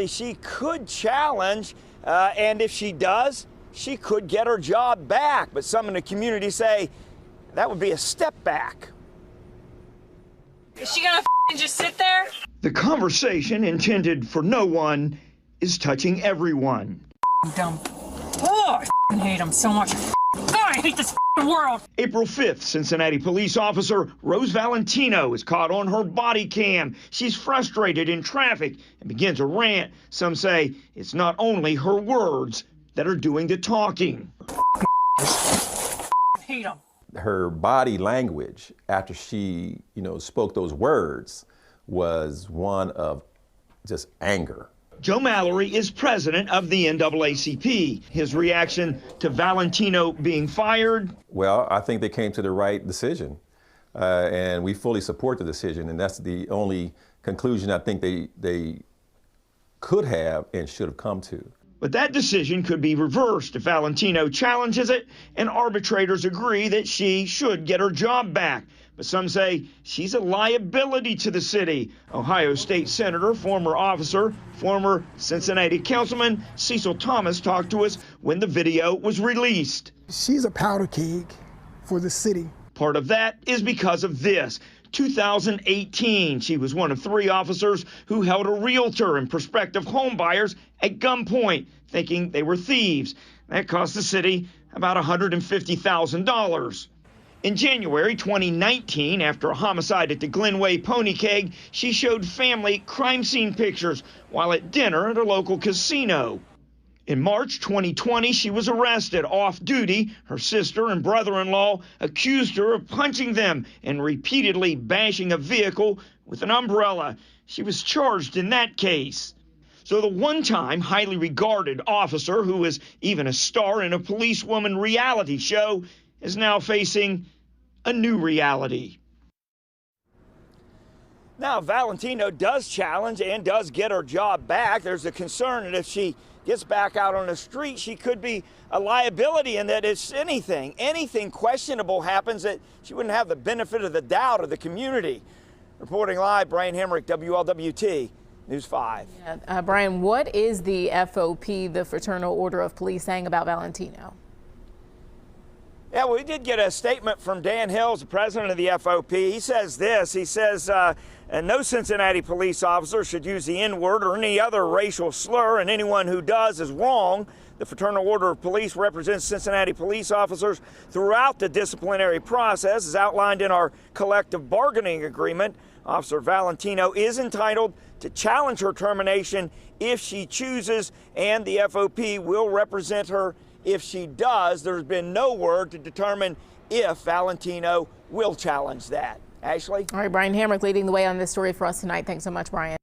She could challenge, and if she does, she could get her job back. But some in the community say that would be a step back. Is she gonna just sit there? The conversation, intended for no one, is touching everyone. Dumb. Oh, I hate him so much. God, I hate this world. April 5th, Cincinnati police officer Rose Valentino is caught on her body cam. She's frustrated in traffic and begins a rant. Some say it's not only her words that are doing the talking. I hate him. Her body language after she, spoke those words was one of just anger. Joe Mallory is president of the NAACP. His reaction to Valentino being fired? Well, I think they came to the right decision, and we fully support the decision, and that's the only conclusion I think they could have and should have come to. But that decision could be reversed if Valentino challenges it and arbitrators agree that she should get her job back. But some say she's a liability to the city. Ohio State Senator, former officer, former Cincinnati Councilman Cecil Thomas talked to us when the video was released. She's a powder keg for the city. Part of that is because of this. 2018, she was one of 3 officers who held a realtor and prospective home buyers at gunpoint, thinking they were thieves. That cost the city about $150,000. In January 2019, after a homicide at the Glenway Pony Keg, she showed family crime scene pictures while at dinner at a local casino. In March 2020, she was arrested off duty. Her sister and brother-in-law accused her of punching them and repeatedly bashing a vehicle with an umbrella. She was charged in that case. So the one-time highly regarded officer, who was even a star in a policewoman reality show, is now facing a new reality. Now, Valentino does challenge and does get her job back. There's a concern that if she gets back out on the street, she could be a liability, and that if anything questionable happens, that she wouldn't have the benefit of the doubt of the community. Reporting live, Brian Hemrick, WLWT News 5. Yeah, Brian, what is the FOP, the Fraternal Order of Police, saying about Valentino? Yeah, well, we did get a statement from Dan Hills, the president of the FOP. He says this. He says, no Cincinnati police officer should use the N-word or any other racial slur, and anyone who does is wrong. The Fraternal Order of Police represents Cincinnati police officers throughout the disciplinary process, as outlined in our collective bargaining agreement. Officer Valentino is entitled to challenge her termination if she chooses, and the FOP will represent her if she does. There's been no word to determine if Valentino will challenge that. Ashley? All right, Brian Hemrick leading the way on this story for us tonight. Thanks so much, Brian.